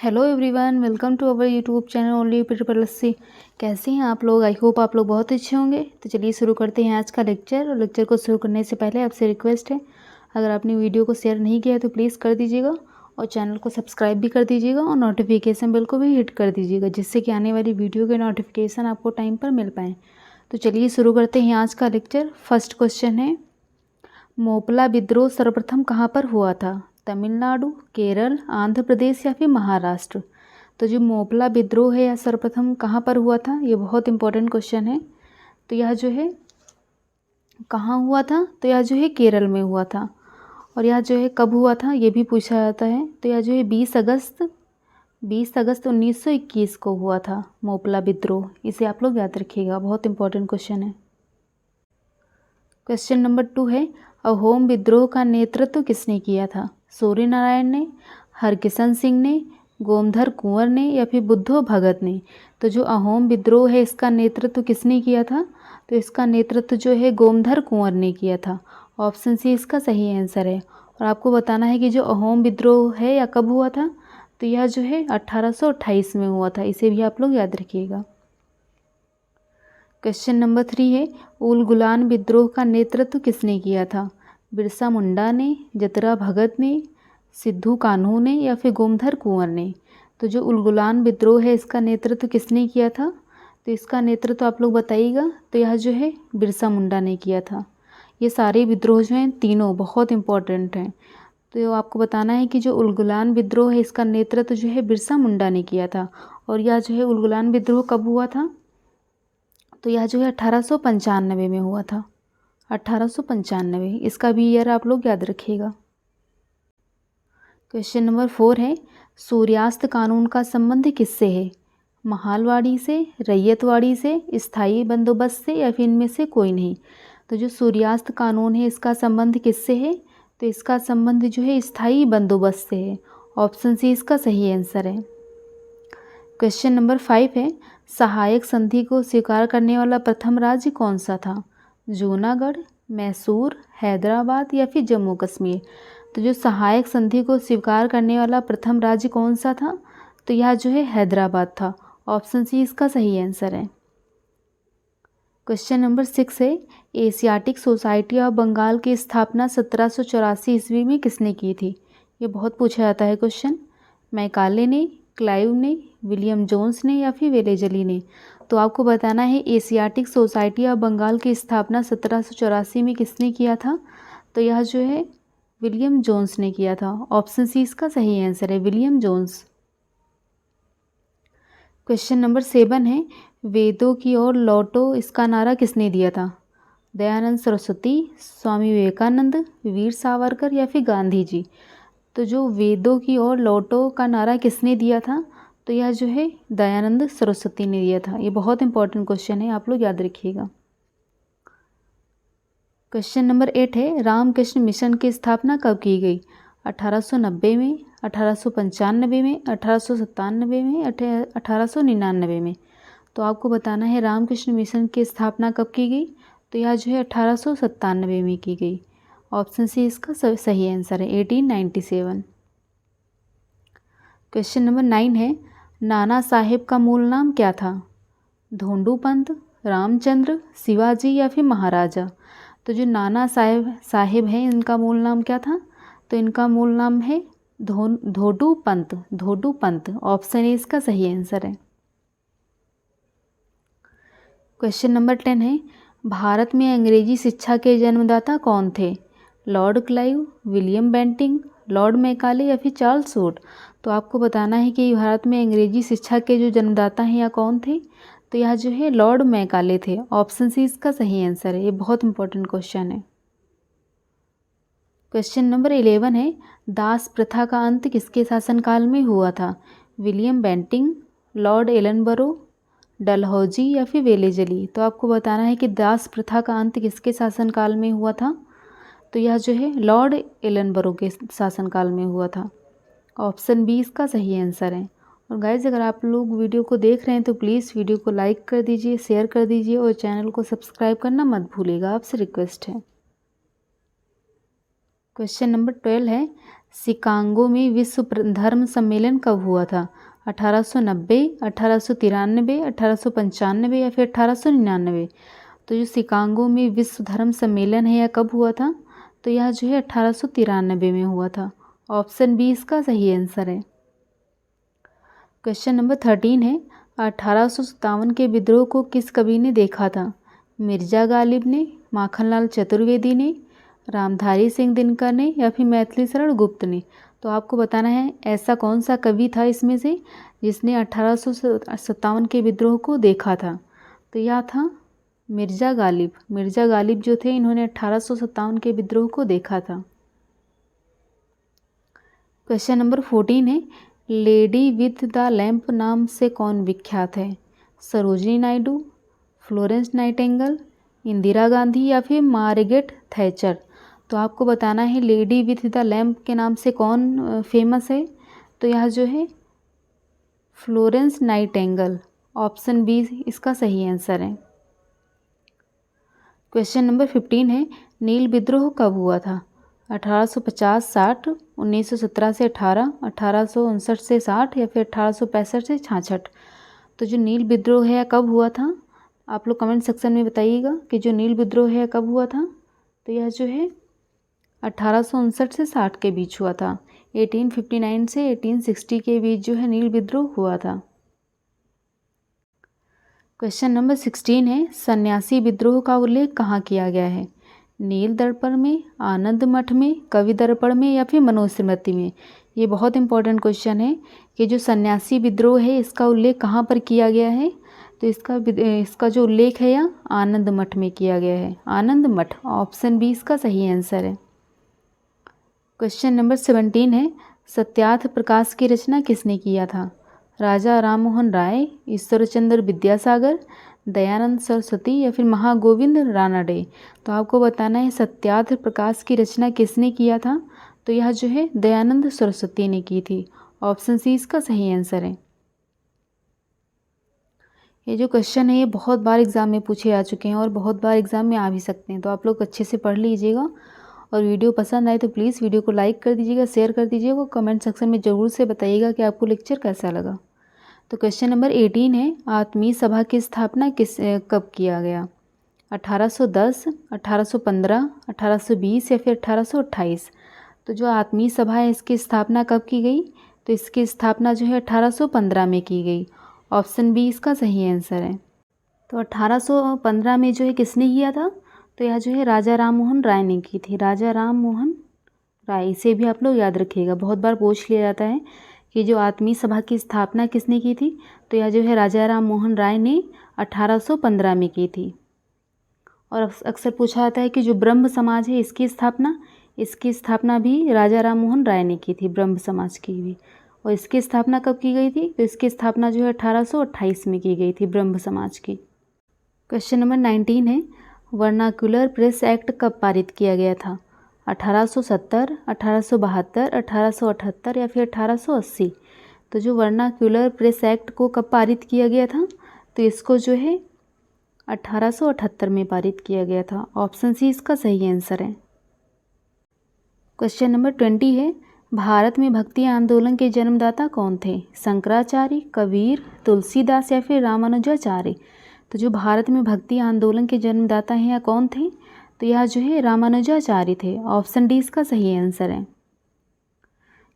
Hello everyone, welcome to our YouTube channel only triple C. कैसे हैं आप लोग? आई होप आप लोग बहुत अच्छे होंगे। तो चलिए शुरू करते हैं आज का लेक्चर। और लेक्चर को शुरू करने से पहले आपसे रिक्वेस्ट है, अगर आपने वीडियो को शेयर नहीं किया है तो प्लीज़ कर दीजिएगा और चैनल को सब्सक्राइब भी कर दीजिएगा और नोटिफिकेशन बेल को भी हिट कर दीजिएगा, जिससे कि आने वाली वीडियो के नोटिफिकेशन आपको टाइम पर मिल पाएँ। तो चलिए शुरू करते हैं आज का लेक्चर। फर्स्ट क्वेश्चन है, मोपला विद्रोह सर्वप्रथम कहाँ पर हुआ था? तमिलनाडु, केरल, आंध्र प्रदेश या फिर महाराष्ट्र? तो जो मोपला विद्रोह है यह सर्वप्रथम कहाँ पर हुआ था? ये बहुत इंपॉर्टेंट क्वेश्चन है। तो यह जो है कहाँ हुआ था? तो यह जो है केरल में हुआ था। और यह जो है कब हुआ था ये भी पूछा जाता है। तो यह जो है 20 अगस्त 1921 को हुआ था मोपला विद्रोह। इसे आप लोग याद रखिएगा, बहुत इंपॉर्टेंट क्वेश्चन है। क्वेश्चन नंबर 2 है, अहोम विद्रोह का नेतृत्व किसने किया था? सूर्य नारायण ने, हरकिशन सिंह ने, गोमधर कुंवर ने या फिर बुद्धो भगत ने? तो जो अहोम विद्रोह है इसका नेतृत्व किसने किया था? तो इसका नेतृत्व जो है गोमधर कुंवर ने किया था। ऑप्शन सी इसका सही आंसर है। और आपको बताना है कि जो अहोम विद्रोह है या कब हुआ था? तो यह जो है 1828 में हुआ था। इसे भी आप लोग याद रखिएगा। क्वेश्चन नंबर 3 है, उल गुलान विद्रोह का नेतृत्व किसने किया था? बिरसा मुंडा ने, जतरा भगत ने, सिद्धू कान्हू ने या फिर गोमधर कुंवर ने? तो जो उल गुलान विद्रोह है इसका नेतृत्व किसने किया था? तो इसका नेतृत्व आप लोग बताइएगा। तो यह जो है बिरसा मुंडा ने किया था। ये सारे विद्रोह जो हैं तीनों बहुत इंपॉर्टेंट हैं। तो आपको बताना है कि जो उल गुलान विद्रोह है इसका नेतृत्व जो है बिरसा मुंडा ने किया था। और यह जो है उल गुलान विद्रोह कब हुआ था? तो यह जो है 1895 में हुआ था। 1895, इसका भी ईयर आप लोग याद रखिएगा। क्वेश्चन नंबर 4 है, सूर्यास्त कानून का संबंध किससे है? महालवाड़ी से, रैयतवाड़ी से, स्थायी बंदोबस्त से या फिर इनमें से कोई नहीं? तो जो सूर्यास्त कानून है इसका संबंध किससे है? तो इसका संबंध जो है स्थायी बंदोबस्त से है। ऑप्शन सी इसका सही आंसर है। क्वेश्चन नंबर 5 है, सहायक संधि को स्वीकार करने वाला प्रथम राज्य कौन सा था? जूनागढ़, मैसूर, हैदराबाद या फिर जम्मू कश्मीर? तो जो सहायक संधि को स्वीकार करने वाला प्रथम राज्य कौन सा था? तो यह जो है हैदराबाद था। ऑप्शन सी इसका सही आंसर है। क्वेश्चन नंबर 6 है, एशियाटिक सोसाइटी ऑफ बंगाल की स्थापना 1784 ईस्वी में किसने की थी? ये बहुत पूछा जाता है क्वेश्चन। मैकाले ने, क्लाइव ने, विलियम जोन्स ने या फिर वेलेजली ने? तो आपको बताना है एशियाटिक सोसाइटी ऑफ बंगाल की स्थापना 1784 में किसने किया था? तो यह जो है विलियम जोन्स ने किया था। ऑप्शन सी इसका सही आंसर है, विलियम जोन्स। क्वेश्चन नंबर 7 है, वेदों की ओर लौटो इसका नारा किसने दिया था? दयानंद सरस्वती, स्वामी विवेकानंद, वीर सावरकर या फिर गांधी जी? तो जो वेदों की ओर लौटो का नारा किसने दिया था? तो यह जो है दयानंद सरस्वती ने दिया था। ये बहुत इंपॉर्टेंट क्वेश्चन है, आप लोग याद रखिएगा। क्वेश्चन नंबर 8 है, रामकृष्ण मिशन की स्थापना कब की गई? 1890 में, 1895 में, 1897 में, 1899 में? तो आपको बताना है रामकृष्ण मिशन की स्थापना कब की गई? तो यह जो है 1897 में की गई। ऑप्शन सी इसका सही आंसर है, 1897। क्वेश्चन नंबर 9 है, नाना साहेब का मूल नाम क्या था? धोंडू पंत, रामचंद्र, शिवाजी या फिर महाराजा? तो जो नाना साहेब हैं इनका मूल नाम क्या था? तो इनका मूल नाम है धोडू पंत, धोडू पंत। ऑप्शन ए इसका सही आंसर है। क्वेश्चन नंबर 10 है, भारत में अंग्रेजी शिक्षा के जन्मदाता कौन थे? Lord Clive, William Bentinck, Lord Macaulay या फिर चार्ल्स वुड? तो आपको बताना है कि भारत में अंग्रेजी शिक्षा के जो जन्मदाता हैं या कौन थे? तो यह जो है लॉर्ड मैकाले थे। ऑप्शन सी इसका सही आंसर है। ये बहुत इंपॉर्टेंट क्वेश्चन है। क्वेश्चन नंबर 11 है, दास प्रथा का अंत किसके शासनकाल में हुआ था? William Bentinck, Lord Ellenborough, Dalhousie या फिर वेलेजली? तो आपको बताना है कि दास प्रथा का अंत किसके शासनकाल में हुआ था? तो यह जो है लॉर्ड एलनबरो के शासनकाल में हुआ था। ऑप्शन बी इसका सही आंसर है। और गाइज़, अगर आप लोग वीडियो को देख रहे हैं तो प्लीज़ वीडियो को लाइक कर दीजिए, शेयर कर दीजिए और चैनल को सब्सक्राइब करना मत भूलिएगा, आपसे रिक्वेस्ट है। क्वेश्चन नंबर 12 है, शिकागो में विश्व धर्म सम्मेलन कब हुआ था? 1890, 1893, 1895 या फिर 1899? तो जो शिकागो में विश्व धर्म सम्मेलन है यह कब हुआ था? तो यह जो है 1893 में हुआ था। ऑप्शन बी इसका सही आंसर है। क्वेश्चन नंबर 13 है, 1857 के विद्रोह को किस कवि ने देखा था? मिर्जा गालिब ने, माखनलाल चतुर्वेदी ने, रामधारी सिंह दिनकर ने या फिर मैथिली शरण गुप्त ने? तो आपको बताना है ऐसा कौन सा कवि था इसमें से जिसने 1857 के विद्रोह को देखा था। तो यह था मिर्जा गालिब। मिर्जा गालिब जो थे इन्होंने 1857 के विद्रोह को देखा था। क्वेश्चन नंबर 14 है, लेडी विथ द लैम्प नाम से कौन विख्यात है? सरोजिनी नायडू, फ्लोरेंस नाइटिंगेल, इंदिरा गांधी या फिर मार्गरेट थैचर? तो आपको बताना है लेडी विथ द लैम्प के नाम से कौन फेमस है? तो यह जो है फ्लोरेंस नाइटिंगेल। ऑप्शन बी इसका सही आंसर है। क्वेश्चन नंबर 15 है, नील विद्रोह कब हुआ था? 1850-60, 1917 से 18, 1859 से 60 या फिर 1865 से 66? तो जो नील विद्रोह है कब हुआ था? आप लोग कमेंट सेक्शन में बताइएगा कि जो नील विद्रोह है कब हुआ था। तो यह जो है 1859 से 60 के बीच हुआ था। 1859 से 1860 के बीच जो है नील विद्रोह हुआ था। क्वेश्चन नंबर 16 है, सन्यासी विद्रोह का उल्लेख कहाँ किया गया है? नील दर्पण में, आनंद मठ में, कवि दर्पण में या फिर मनुस्मृति में? ये बहुत इंपॉर्टेंट क्वेश्चन है कि जो सन्यासी विद्रोह है इसका उल्लेख कहाँ पर किया गया है? तो इसका जो उल्लेख है यह आनंद मठ में किया गया है। आनंद मठ। ऑप्शन बी इसका सही आंसर है। क्वेश्चन नंबर 17 है, सत्यार्थ प्रकाश की रचना किसने किया था? राजा राममोहन राय, ईश्वरचंद्र विद्यासागर, दयानंद सरस्वती या फिर महागोविंद रानडे? तो आपको बताना है सत्यार्थ प्रकाश की रचना किसने किया था? तो यह जो है दयानंद सरस्वती ने की थी। ऑप्शन सी इसका सही आंसर है। ये जो क्वेश्चन है ये बहुत बार एग्ज़ाम में पूछे आ चुके हैं और बहुत बार एग्ज़ाम में आ भी सकते हैं, तो आप लोग अच्छे से पढ़ लीजिएगा। और वीडियो पसंद आए तो प्लीज़ वीडियो को लाइक कर दीजिएगा, शेयर कर दीजिएगा, कमेंट सेक्शन में ज़रूर से बताइएगा कि आपको लेक्चर कैसा लगा। तो क्वेश्चन नंबर 18 है, आत्मीय सभा की स्थापना कब किया गया? 1810, 1815, 1820 या फिर 1828? तो जो आत्मीय सभा है इसकी स्थापना कब की गई? तो इसकी स्थापना जो है 1815 में की गई। ऑप्शन बी इसका सही आंसर है। तो 1815 में जो है किसने किया था? तो यह जो है राजा राममोहन राय ने की थी। राजा राममोहन राय, इसे भी आप लोग याद रखिएगा, बहुत बार पूछ लिया जाता है कि जो आत्मीय सभा की स्थापना किसने की थी? तो यह जो है राजा राममोहन राय ने 1815 में की थी। और अक्सर पूछा जाता है कि जो ब्रह्म समाज है इसकी स्थापना भी राजा राममोहन राय ने की थी, ब्रह्म समाज की भी। और इसकी स्थापना कब की गई थी? तो इसकी स्थापना जो है 1828 में की गई थी, ब्रह्म समाज की। क्वेश्चन नंबर 19 है, वर्नाक्युलर प्रेस एक्ट कब पारित किया गया था? 1870, 1872, 1878 या फिर 1880? तो जो वर्नाक्युलर प्रेस एक्ट को कब पारित किया गया था? तो इसको जो है 1878 में पारित किया गया था। ऑप्शन सी इसका सही आंसर है। क्वेश्चन नंबर 20 है, भारत में भक्ति आंदोलन के जन्मदाता कौन थे? शंकराचार्य, कबीर, तुलसीदास या फिर रामानुजाचार्य? तो जो भारत में भक्ति आंदोलन के जन्मदाता हैं या कौन थे? तो यह जो है रामानुजाचार्य थे। ऑप्शन डी इसका सही आंसर है।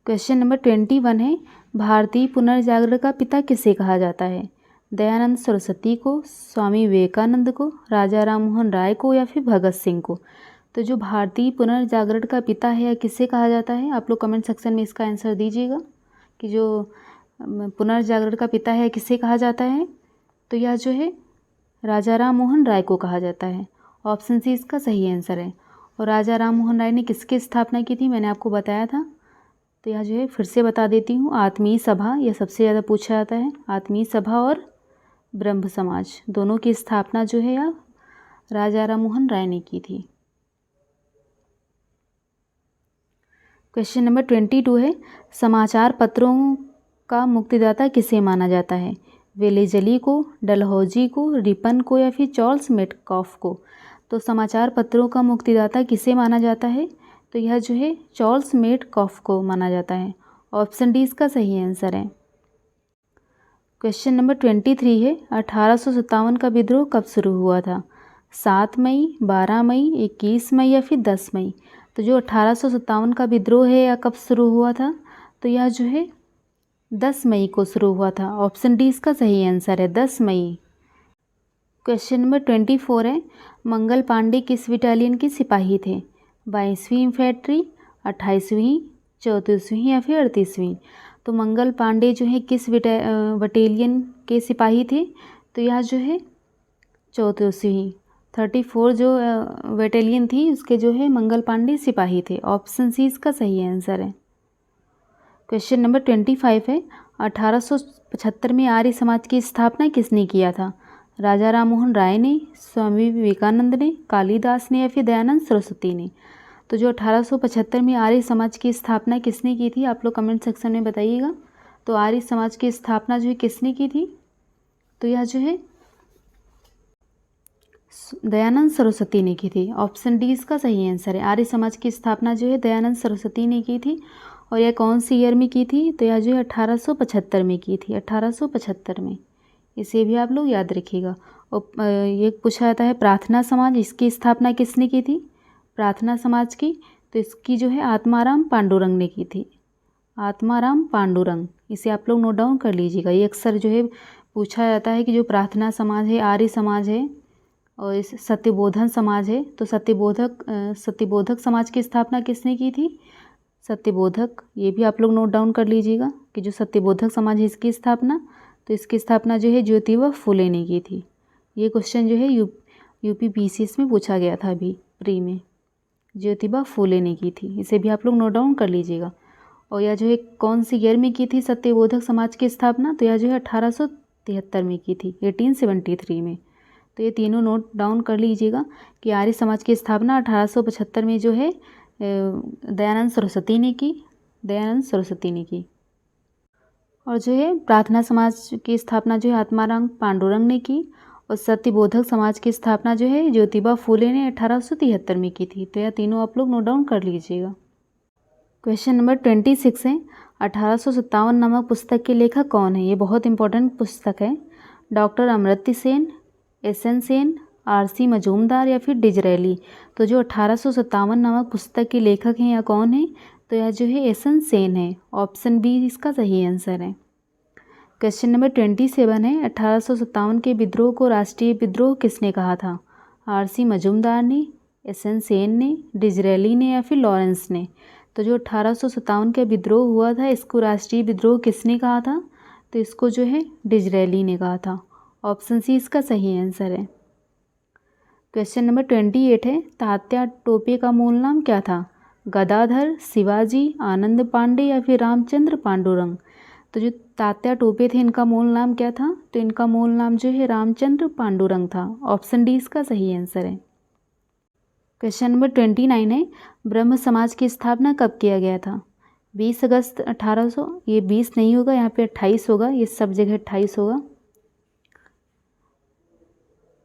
क्वेश्चन नंबर 21 है, भारतीय पुनर्जागरण का पिता किसे कहा जाता है? दयानंद सरस्वती को, स्वामी विवेकानंद को, राजा राममोहन राय को या फिर भगत सिंह को? तो जो भारतीय पुनर्जागरण का पिता है या किसे कहा जाता है? आप लोग कमेंट सेक्शन में इसका आंसर दीजिएगा कि जो पुनर्जागरण का पिता है किसे कहा जाता है? तो यह जो है राजा राममोहन राय को कहा जाता है। ऑप्शन सी इसका सही आंसर है। और राजा राममोहन राय ने किसकी स्थापना की थी? मैंने आपको बताया था। तो यह जो है फिर से बता देती हूँ, आत्मीय सभा, यह सबसे ज़्यादा पूछा जाता है। आत्मीय सभा और ब्रह्म समाज दोनों की स्थापना जो है यह राजा राममोहन राय ने की थी। क्वेश्चन नंबर 22 है, समाचार पत्रों का मुक्तिदाता किसे माना जाता है? वेलेजली को, डलहौजी को, रिपन को या फिर चार्ल्स मेटकॉफ को? तो समाचार पत्रों का मुक्तिदाता किसे माना जाता है? तो यह जो है चार्ल्स मेटकॉफ को माना जाता है। ऑप्शन डी इसका सही आंसर है। क्वेश्चन नंबर 23 है 1857 का विद्रोह कब शुरू हुआ था? 7 मई, 12 मई, 21 मई या फिर 10 मई? तो जो 1857 का विद्रोह है यह कब शुरू हुआ था? तो यह जो है 10 मई को शुरू हुआ था। ऑप्शन डी इसका सही आंसर है, 10 मई। क्वेश्चन नंबर 24 है मंगल पांडे किस बटालियन के सिपाही थे? 22वीं इन्फेंट्री, 28वीं, 34वीं या फिर 38वीं? तो मंगल पांडे जो है किस बटालियन के सिपाही थे? तो यह जो है 34वीं, 34 जो बटालियन थी उसके जो है मंगल पांडे सिपाही थे। ऑप्शन सी इसका सही आंसर है। क्वेश्चन नंबर 25 है 1875 में आर्य समाज की स्थापना किसने किया था? राजा राममोहन राय ने, स्वामी विवेकानंद ने, कालिदास ने या फिर दयानंद सरस्वती ने? तो जो 1875 में आर्य समाज की स्थापना किसने की थी, आप लोग कमेंट सेक्शन में बताइएगा। तो आर्य समाज की स्थापना जो है किसने की थी? तो यह जो है दयानंद सरस्वती ने की थी। ऑप्शन डी इसका सही आंसर है। आर्य समाज की स्थापना जो है दयानंद सरस्वती ने की थी। और यह कौन सी ईयर में की थी? तो यह जो है 1875 में की थी, 1875 में। इसे भी आप लोग याद रखिएगा। और ये पूछा जाता है प्रार्थना समाज, इसकी स्थापना किसने की थी? प्रार्थना समाज की, तो इसकी जो है आत्माराम पांडुरंग ने की थी। आत्माराम पांडुरंग, इसे आप लोग नोट डाउन कर लीजिएगा। ये अक्सर जो है पूछा जाता है कि जो प्रार्थना समाज है, आर्य समाज है और इस सत्यबोधन समाज है, तो सत्यबोधक समाज की स्थापना किसने की थी? सत्यबोधक, ये भी आप लोग नोट डाउन कर लीजिएगा कि जो सत्यबोधक समाज है इसकी स्थापना, तो इसकी स्थापना जो है ज्योतिबा फुले ने की थी। ये क्वेश्चन जो है यूपी बीसीएस में पूछा गया था अभी प्री में, ज्योतिबा फुले ने की थी। इसे भी आप लोग नोट डाउन कर लीजिएगा। और यह जो है कौन सी ईयर में की थी सत्यबोधक समाज की स्थापना? तो यह जो है 1873 में की थी, 1873 में। तो ये तीनों नोट डाउन कर लीजिएगा कि आर्य समाज की स्थापना 1875 में जो है दयानंद सरस्वती ने की, दयानंद सरस्वती ने की। और जो है प्रार्थना समाज की स्थापना जो है आत्माराम पांडुरंग ने की। और सत्यबोधक समाज की स्थापना जो है ज्योतिबा फुले ने 1873 में की थी। तो यह तीनों आप लोग नोट डाउन कर लीजिएगा। क्वेश्चन नंबर 26 है 1857 नामक पुस्तक के लेखक कौन है? ये बहुत इंपॉर्टेंट पुस्तक है। Doctor Amartya Sen, SN. Sen, RC. Majumdar या फिर डिजरेली? तो जो 1857 नामक पुस्तक के लेखक हैं या कौन है? तो यह जो है एस.एन. सेन है। ऑप्शन बी इसका सही आंसर है। क्वेश्चन नंबर 27 है 1857 के विद्रोह को राष्ट्रीय विद्रोह किसने कहा था? आर.सी. मजूमदार ने, एस.एन. सेन ने, डिजरेली ने या फिर लॉरेंस ने? तो जो 1857 का विद्रोह हुआ था इसको राष्ट्रीय विद्रोह किसने कहा था? तो इसको जो है डिजरेली ने कहा था। ऑप्शन सी इसका सही आंसर है। क्वेश्चन नंबर 28 है तात्या टोपे का मूल नाम क्या था? गदाधर, शिवाजी, आनंद पांडे या फिर रामचंद्र पांडुरंग? तो जो तात्या टोपे थे इनका मूल नाम क्या था? तो इनका मूल नाम जो है रामचंद्र पांडुरंग था। ऑप्शन डी इसका सही आंसर है। क्वेश्चन नंबर 29 है ब्रह्म समाज की स्थापना कब किया गया था? 20 अगस्त 1800, ये 20 नहीं होगा, यहाँ पे 28 होगा, ये सब जगह 28 होगा।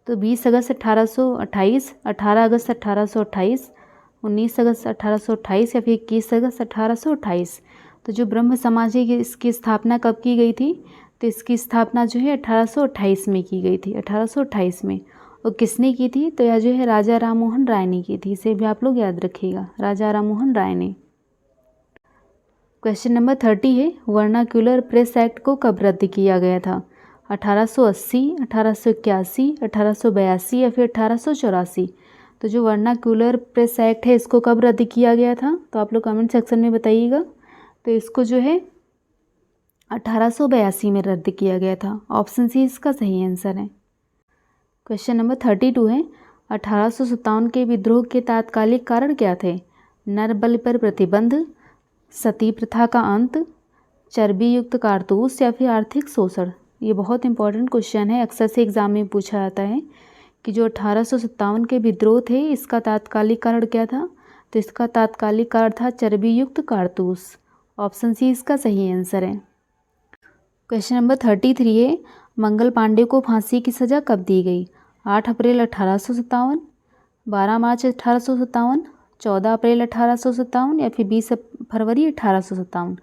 तो 20 अगस्त 1828, 18 अगस्त 1828, 19 अगस्त 1828 या फिर 21 अगस्त 1828? तो जो ब्रह्म समाज है इसकी स्थापना कब की गई थी? तो इसकी स्थापना जो है 1828 में की गई थी, 1828 में। और किसने की थी? तो यह जो है राजा राममोहन राय ने की थी। इसे भी आप लोग याद रखिएगा, राजा राममोहन राय ने। क्वेश्चन नंबर 30 है वर्नाक्यूलर प्रेस एक्ट को कब रद्द किया गया था? 1880, 1881, 1882 या फिर 1884? तो जो वर्नाक्यूलर प्रेस एक्ट है इसको कब रद्द किया गया था? तो आप लोग कमेंट सेक्शन में बताइएगा। तो इसको जो है 1882 में रद्द किया गया था। ऑप्शन सी इसका सही आंसर है। क्वेश्चन नंबर 32 है 1857 के विद्रोह के तात्कालिक कारण क्या थे? नर बलि पर प्रतिबंध, सती प्रथा का अंत, चर्बी युक्त कारतूस या फिर आर्थिक शोषण? ये बहुत इंपॉर्टेंट क्वेश्चन है, अक्सर से एग्जाम में पूछा जाता है कि जो 1857 के विद्रोह थे इसका तात्कालिक कारण क्या था? तो इसका तात्कालिक कारण था चर्बी युक्त कारतूस। ऑप्शन सी इसका सही आंसर है। क्वेश्चन नंबर 33 है मंगल पांडे को फांसी की सज़ा कब दी गई? 8 अप्रैल 1857, 12 मार्च 1857, 14 अप्रैल 1857 या फिर 20 फरवरी 1857।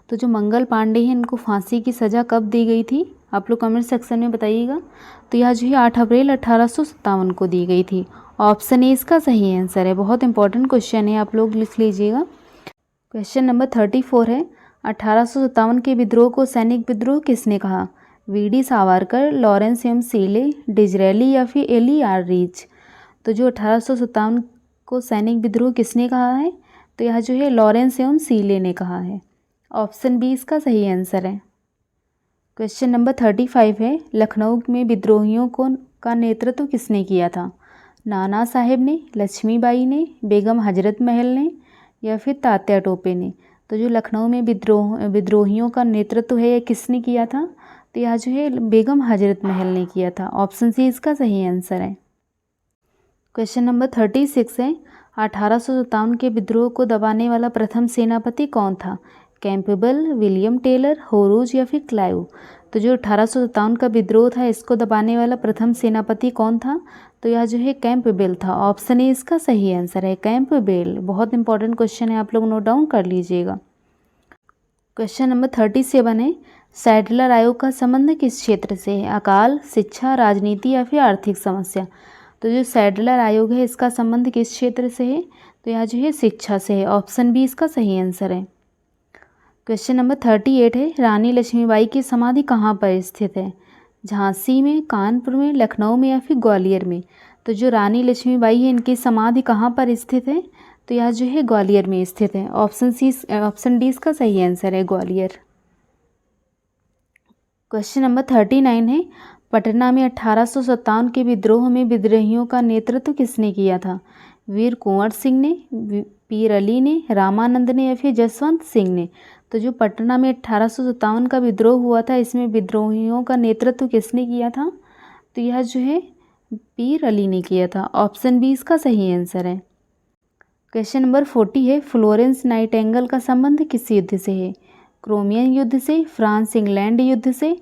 तो जो मंगल पांडे हैं इनको फांसी की सज़ा कब दी गई थी, आप लोग कमेंट सेक्शन में बताइएगा। तो यह जो है 8 अप्रैल 1857 को दी गई थी। ऑप्शन ए इसका सही आंसर है। बहुत इंपॉर्टेंट क्वेश्चन है, आप लोग लिख लीजिएगा। क्वेश्चन नंबर 34 है, 1857 के विद्रोह को सैनिक विद्रोह किसने कहा? V D Savarkar, Lawrence M Seeley, Disraeli या फिर एली आर रीच। तो जो 1857 को सैनिक विद्रोह किसने कहा है? तो यह जो है लॉरेंस एम सीले ने कहा है। ऑप्शन बी इसका सही आंसर है। क्वेश्चन नंबर 35 है, लखनऊ में विद्रोहियों का नेतृत्व किसने किया था? नाना साहेब ने, लक्ष्मीबाई ने, बेगम हजरत महल ने या फिर तात्या टोपे ने। तो जो लखनऊ में विद्रोहियों का नेतृत्व है यह किसने किया था? तो यह जो है बेगम हजरत महल ने किया था। ऑप्शन सी इसका सही आंसर है। क्वेश्चन नंबर 36 है, 1857 के विद्रोह को दबाने वाला प्रथम सेनापति कौन था? कैंपबेल, विलियम टेलर, होरूज या फिर क्लाइव। तो जो 1857 का विद्रोह था इसको दबाने वाला प्रथम सेनापति कौन था? तो यह जो है कैंपबेल था। ऑप्शन ए इसका सही आंसर है, कैंपबेल। बहुत इंपॉर्टेंट क्वेश्चन है, आप लोग नोट डाउन कर लीजिएगा। क्वेश्चन नंबर 37 है, सैडलर आयोग का संबंध किस क्षेत्र से है? अकाल, शिक्षा, राजनीति या फिर आर्थिक समस्या। तो जो सैडलर आयोग है इसका संबंध किस क्षेत्र से है? तो यह जो है शिक्षा से है। ऑप्शन बी इसका सही आंसर है। क्वेश्चन नंबर 38 है, रानी लक्ष्मीबाई की समाधि कहाँ पर स्थित है? झांसी में, कानपुर में, लखनऊ में या फिर ग्वालियर में। तो जो रानी लक्ष्मीबाई है इनकी समाधि कहाँ पर स्थित है? तो यह जो है ग्वालियर में स्थित है। ऑप्शन डी इसका सही आंसर है, ग्वालियर। क्वेश्चन नंबर 39 है, पटना में 1857 के विद्रोह में विद्रोहियों का नेतृत्व किसने किया था? वीर कुंवर सिंह ने, पीर अली ने, रामानंद ने या फिर जसवंत सिंह ने। तो जो पटना में 1857 का विद्रोह हुआ था इसमें विद्रोहियों का नेतृत्व किसने किया था? तो यह जो है पीर अली ने किया था। ऑप्शन बी इसका सही आंसर है। क्वेश्चन नंबर 40 है, फ्लोरेंस नाइटिंगेल का संबंध किस युद्ध से है? क्रोमियन युद्ध से, फ्रांस इंग्लैंड युद्ध से,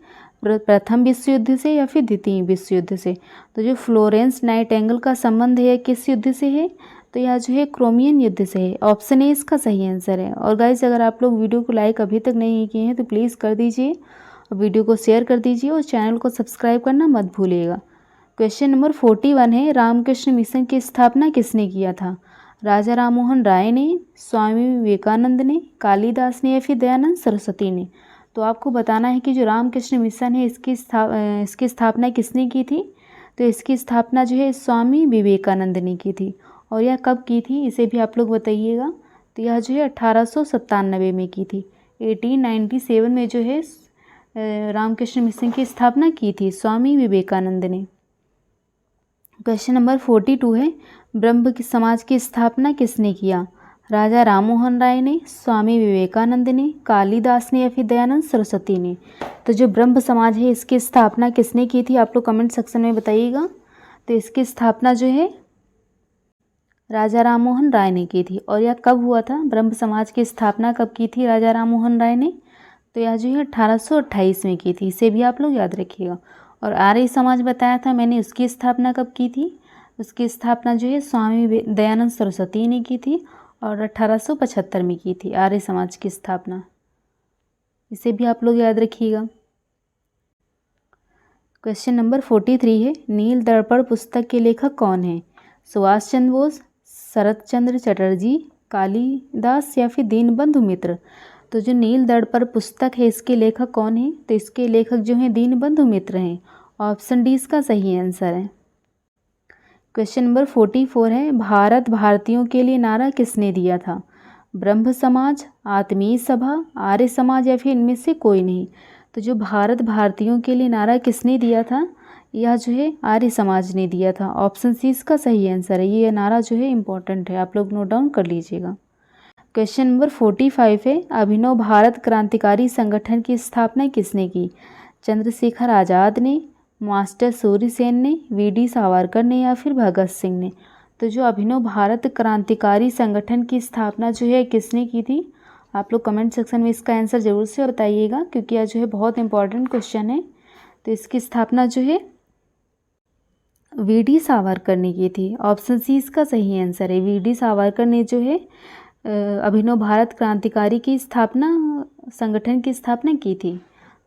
प्रथम विश्व युद्ध से या फिर द्वितीय विश्व युद्ध से। तो जो फ्लोरेंस नाइटिंगेल का संबंध है किस युद्ध से है? तो यह जो है क्रोमियन युद्ध से है। ऑप्शन ए इसका सही आंसर है। और गाइस अगर आप लोग वीडियो को लाइक अभी तक नहीं किए हैं तो प्लीज़ कर दीजिए और वीडियो को शेयर कर दीजिए और चैनल को सब्सक्राइब करना मत भूलिएगा। क्वेश्चन नंबर 41 है, रामकृष्ण मिशन की स्थापना किसने किया था? राजा राममोहन राय ने, स्वामी विवेकानंद ने, कालिदास ने या फिर दयानंद सरस्वती ने। तो आपको बताना है कि जो रामकृष्ण मिशन है इसकी स्थापना किसने की थी? तो इसकी स्थापना जो है स्वामी विवेकानंद ने की थी। और यह कब की थी इसे भी आप लोग बताइएगा। तो यह जो है 1897 में की थी। 1897 में जो है रामकृष्ण मिशन की स्थापना की थी स्वामी विवेकानंद ने। क्वेश्चन नंबर 42 है, ब्रह्म समाज की स्थापना किसने किया? राजा राममोहन राय ने, स्वामी विवेकानंद ने, कालिदास ने या फिर दयानंद सरस्वती ने। तो जो ब्रह्म समाज है इसकी स्थापना किसने की थी आप लोग कमेंट सेक्शन में बताइएगा। तो इसकी स्थापना जो है राजा राममोहन राय ने की थी। और यह कब हुआ था? ब्रह्म समाज की स्थापना कब की थी राजा राममोहन राय ने? तो यह जो है 1828 में की थी। इसे भी आप लोग याद रखिएगा। और आर्य समाज बताया था मैंने, उसकी स्थापना कब की थी? उसकी स्थापना जो है स्वामी दयानंद सरस्वती ने की थी और 1875 में की थी आर्य समाज की स्थापना। इसे भी आप लोग याद रखिएगा। क्वेश्चन नंबर 43 है, नील दर्पण पुस्तक के लेखक कौन है? सुभाष चंद्र बोस, शरत चंद्र चटर्जी, कालिदास या फिर दीनबंधु मित्र। तो जो नील दर्पण पुस्तक है इसके लेखक कौन है? तो इसके लेखक जो हैं दीनबंधु मित्र हैं। ऑप्शन डी इसका सही आंसर है। क्वेश्चन नंबर 44 है, भारत भारतीयों के लिए नारा किसने दिया था? ब्रह्म समाज, आत्मीय सभा, आर्य समाज या फिर इनमें से कोई नहीं। तो जो भारत भारतीयों के लिए नारा किसने दिया था? यह जो है आर्य समाज ने दिया था। ऑप्शन सी इसका सही आंसर है। ये नारा जो है इम्पोर्टेंट है, आप लोग नोट डाउन कर लीजिएगा। क्वेश्चन नंबर 45 है, अभिनव भारत क्रांतिकारी संगठन की स्थापना किसने की? चंद्रशेखर आज़ाद ने, मास्टर सूर्यसेन ने, वीडी सावरकर ने या फिर भगत सिंह ने। तो जो अभिनव भारत क्रांतिकारी संगठन की स्थापना जो है किसने की थी? आप लोग कमेंट सेक्शन में इसका आंसर ज़रूर से बताइएगा क्योंकि यह जो है बहुत इंपॉर्टेंट क्वेश्चन है। तो इसकी स्थापना जो है वी.डी. सावरकर ने की थी। ऑप्शन सी इसका सही आंसर है। वी.डी. सावरकर ने जो है अभिनव भारत क्रांतिकारी की स्थापना, संगठन की स्थापना की थी।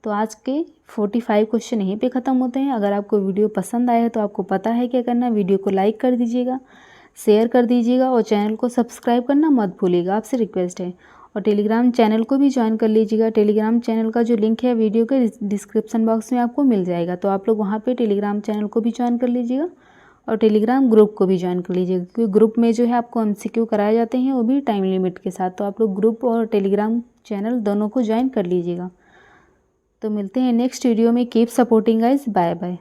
तो आज के 45 क्वेश्चन यहीं पे ख़त्म होते हैं। अगर आपको वीडियो पसंद आया है तो आपको पता है क्या करना। वीडियो को लाइक कर दीजिएगा, शेयर कर दीजिएगा और चैनल को सब्सक्राइब करना मत भूलिएगा, आपसे रिक्वेस्ट है। और टेलीग्राम चैनल को भी ज्वाइन कर लीजिएगा। टेलीग्राम चैनल का जो लिंक है वीडियो के डिस्क्रिप्शन बॉक्स में आपको मिल जाएगा। तो आप लोग वहाँ पे टेलीग्राम चैनल को भी ज्वाइन कर लीजिएगा और टेलीग्राम ग्रुप को भी ज्वाइन कर लीजिएगा, क्योंकि ग्रुप में जो है आपको MCQ कराए जाते हैं, वो भी टाइम लिमिट के साथ। तो आप लोग ग्रुप और टेलीग्राम चैनल दोनों को ज्वाइन कर लीजिएगा। तो मिलते हैं नेक्स्ट वीडियो में। Keep supporting guys, bye bye.